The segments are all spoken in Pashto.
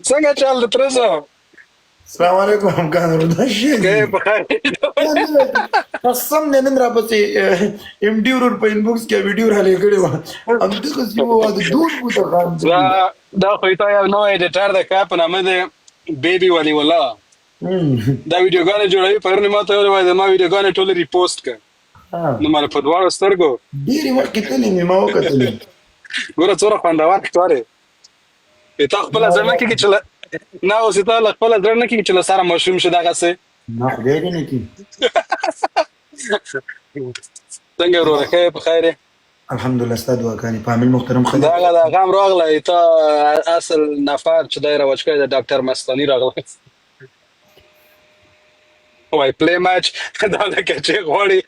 څنګه چل د تر زه السلام علیکم همکان دا شي کې په خیر قسم نه نن را پسې ام ډی ورور په انبوکس کې ویډیو را لګړې و ام دغه سی وو د دور بو ته غان دا خو ته یو نو ایډیټر د کا په نامه دی بیبي ولی ولا دا ویډیوګانې جوړوي پرونه ما ته وایي دا ما ویډیوګانې ټول ریپوسټ کړ نو مال په دواړو سترګو ډېری وخت ته نه ما وکړلې ګوره څوره خوندور ښکاري ته خپل ځړنه کې چې نه اوس ته خپل ځړنه کې چې سره مشوم شو دغه څه نه خدای دې نه کی څنګه ورور کې په خیر الحمدلله استاد وکاني فامیل محترم خدای دا غام راغله ته اصل نفر چې دایره وچکې د ډاکټر مستانی راغله وای پلی میچ دا لکه چې غوړي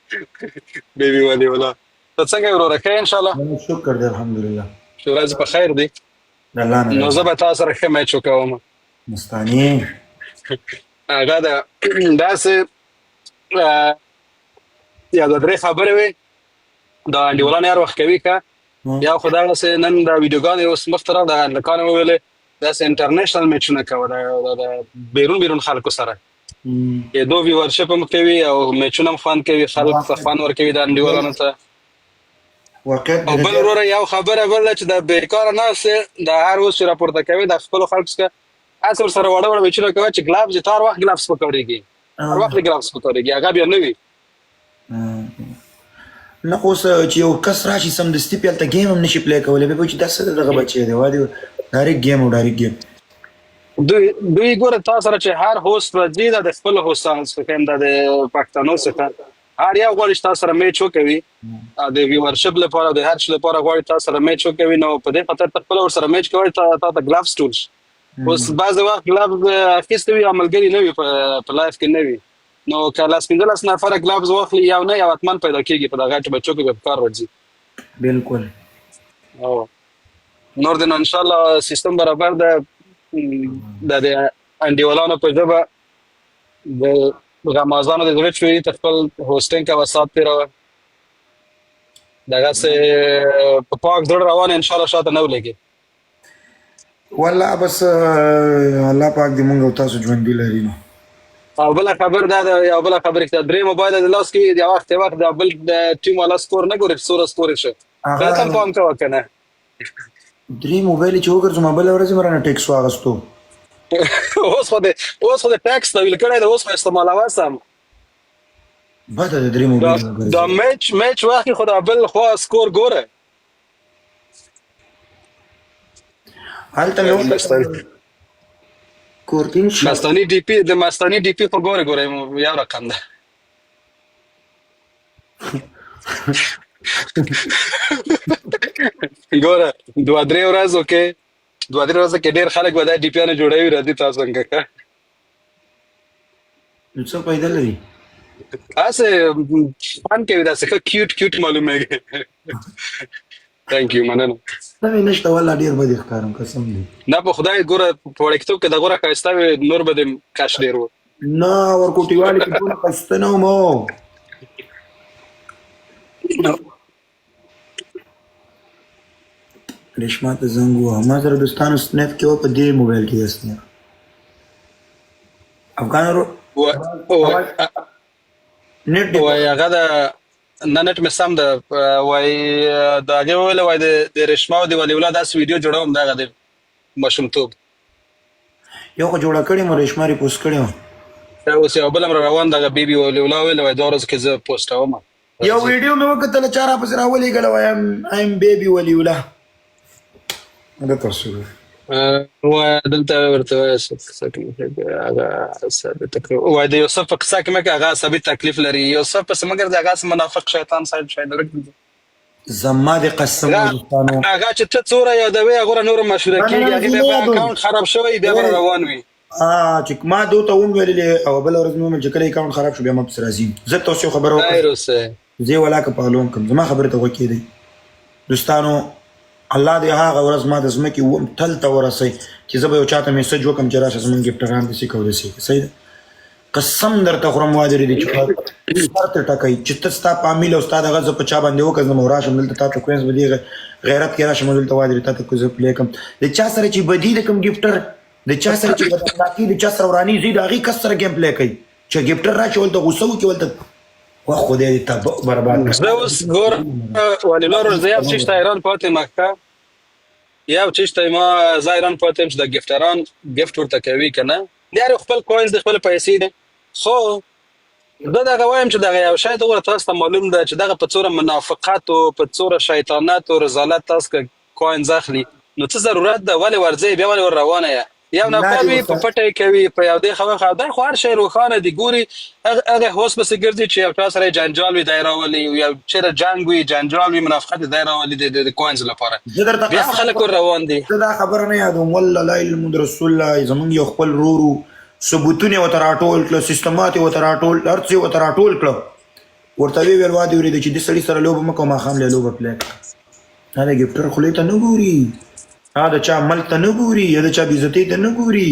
بیبي ولی ولا ته څنګه ورور کې ان شاء الله شکر دې الحمدلله ورځ په خیر دی الله نه نو زه به تاسو سره ښه میچ وکوم مستانی هغه داسې یا د درې خبرې وي دا انډیوالان هر وخت کوي که یا خو دغسې نن دا ویډیوګانې اوس مخته را د هلکانو وویلې داسې انټرنیشنل میچونه کوه د بیرون خلکو سره دو ویورشپ هم کوي او میچونه هم خوند کوي خلک ته خوند ورکوي د انډیوالانو ته او بل وروره یو خبره بل ده چې د بېکاره ناستې د هر اوس چې راپورته کوي د خپلو خلکو څخه هسې ورسره واړه واړه میچونه کوي چې ګلابز یې ته هر وخت ګلابز پکوړېږي هر وخت یې ګلابز پکوړېږي هغه بیا نه وي نه اوس چې یو کس راشي سمدستي پې هلته ګیم هم نشي پلی کولی بیا به چې دا څه دغه بچی دی وایي ډایرکټ ګیم او ډایرکټ ګیم دوی ګوره تا سره چې هر هوست راځي دا د خپلو هوستانو څخه هم دا د پښتنو څخه هر یو غواړي چې تا سره میچ وکوي د ویورشپ لپاره د هر څه لپاره غواړي تا سره میچ وکوي نو په دې خاطر ته خپله ورسره میچ کوئ تا ته ګلافز ټول شي اوس بعضې وخت ګلافز اخیستی وي او ملګري نه وي په لایف کې نه وي نو که 15 نفره ګلافز واخلي یو نه یو حتما پیدا کېږي په دغه بچو کې به په کار ورځي بالکل نور دی نو انشاءالله سیستم برابر ده د انډیوالانو په ژبه د غمازانو د زړه چوي ته خپل هوسټینګ کوه ساعت تېروه دغسې په پاک زړه روان انشاءالله شاته نه ولګي والله بس الله پاک دې مونږ او تاسو ژوندي لري نو او بله خبر دا ده یو بله خبرې چې درې موبایل د لاس کې د وخت د بل ټیم والا سکور نه ګوري څومره سکور یې شه دا ته پام کوه که نه درې موبایل چې وګرځم بله ورځ یې رانه ټیکس واخیستو اوس خو د ټیکس طویل کړی دی اوس خو استعمالوه سم بده د درې موبایل دا میچ واخلي خو د بل خوا سکور ګوره هلته مې وکړل کورکین شو مستانی ډي پي د مستانی ډي پي خو ګوره یو رقم ده ګوره دوه درې ورځو کې ډېر خلک به دا ډي پیانې جوړوي راځي تاسو څنګه که نو څه پیدا لري هسې خوند کوي داسې ښه کیوټ معلومېږي تhank you مننه نه مې نشته والله ډېر بد ښکارم قسم دی نه په خدای ګوره په وړکتوب کې د غوره ښایسته وي نور به دې کش ډېر و نه ورکوټي والي کې ټول ښایسته نه وم ریشما ته زنګ ووهه ما سره دوستانو سنیپ کې وه په دې موبایل کې ده سنیپ افغان نیټ وایي هغه د نه نټ مې سم ده وایي د هغې وویله وایي د ریشما او د ولي الله داسې ویډیو جوړوم دغه د ماشومتوب یو خو جوړه کړې مو ریشما ریپوسټ کړې وه اوس یو بل هم را روان دغه بیبي ولي الله ویله وایي 2 ورځو کې زه پوسټوم یو ویډیو مې وکتله چا راپسې راولېږله وایي ایم بیبي ولي الله دا تاسو وایي دلته ورته وایي وایي د یوسف په قصه کې مې که هغه عصبي تکلیف لري یوسف پسې مګر د هغه منافق شیطان صاحب شاید ورک زما د قسم دوستانو هغه چې ته څومره یادوې هغومره نوره مشهوره کېږي هغې بیا به اکاونټ خراب شوی بیا به روان وي چې ما دو ته وویلې او بله ورځ مې وویل چې کله اکاونټ خراب شو بیا ما پسې راځي زه تاسو یو خبره وکړم زه یې ولاکه پالوم کړم زما خبرې ته غوږ کېدی دوستانو الله دې هغه ورځ ما د ځمکې اووم تل ته ورسوي چې زه به یو چاته میسج وکړم چې راشه زمونږ ګفټران داسې کوو داسې صحیح ده قسم درته خورم وادرې دي چې سر ته ټکوي چې ته ستا فامیل او ستا دغه زه په چا باندې وکړم نو راشم دلته تا ته کوینز به دې غیرت کې راشم دلته وادرې تا ته زه پلی کړم د چا سره چې بدي د کوم ګفټر د چا سره چې بداخلاقي د چا سره وراني زی د هغې کس سره ګیم پلی کوي چې ګفټر راشي ولته غوسه وکړي ولته واه خدای دې تا برباد کړي زه اوس ګوره ولي الله زه یو چیز ته حیران پاتې یم ښه یو چیز ته ما زه حیران پاتې یم چې د ګفټران ګفټ ورته کوي که نه د هر خپل کوینز د خپل پیسې دي خو زه دغه وایم چې دغه یو شی ته ګوره تاسو ته معلوم ده چې دغه په څوره منافقاتو په څوره شیطاناتو رذالت تاسو که کوینز اخلي نو څه ضرورت ده ولې ورځئ بیا ولې ور روانه یې یو نفر وي په پټه یې کوي په یو دې خبره دا خو هر شی روښانه دي ګوري هغه هوس پسې ګرځي چې یو چا سره یې جنجال وي دی راولي یو چېرې جنګ وي جنجال وي منافقت یې دی راولي د کوینز لپاره بیا خلک ور روان دي زه دا خبره نه یادوم والله لا اله الا رسول الله زمونږ یو خپل ورو ثبوتونه یې ورته راټول کړه سیستمات یې ورته راټول هر څه یې ورته راټول کړه ورته ویې ویل وادي ورېده چې دې سړي سره لوبه مه کوه ماښام له لوبه پلی کړه دا د ګفټر خولې ته نه ګوري دا د چا ملک ته نه ګوري یا د چا بېعزتۍ ته نه ګوري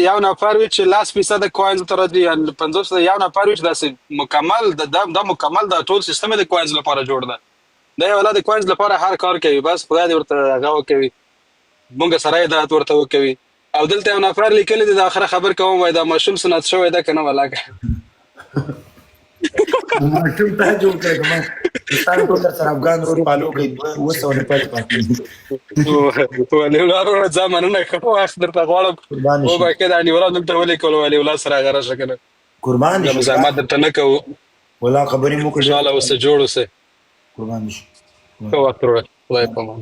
یو نفر وي چې 10% کوینز ته راځي 50% یو نفر وي چې داسې مکمل دا مکمل د ټول سیستم د کوینز لپاره جوړ ده دا یو د کوینز لپاره هر کار کوي بس خدای دې ورته هغه وکوي مونږ سره یې دا ورته وکوي او دلته یو نفر لیکلی دی د آخره خبر کوم وای دا ماشوم سنت شوی ده که نه ولاکه ماشوم ته جوړ کړی که ما ستان ټول در سره افغان رور پالو کوي 200 نه پاتې ولي الله وروره ځه مننه ښه وخت درته غواړم وبکې دا انډیوالان دلته ولیکلو ولي الله سره هغه راشه که نه قربان دي مزاحمت درته نه کوو والله خبرې مو کړې انشاءالله اوسه جوړ اوسه قربان دي ښه وخت وروره خدای په امان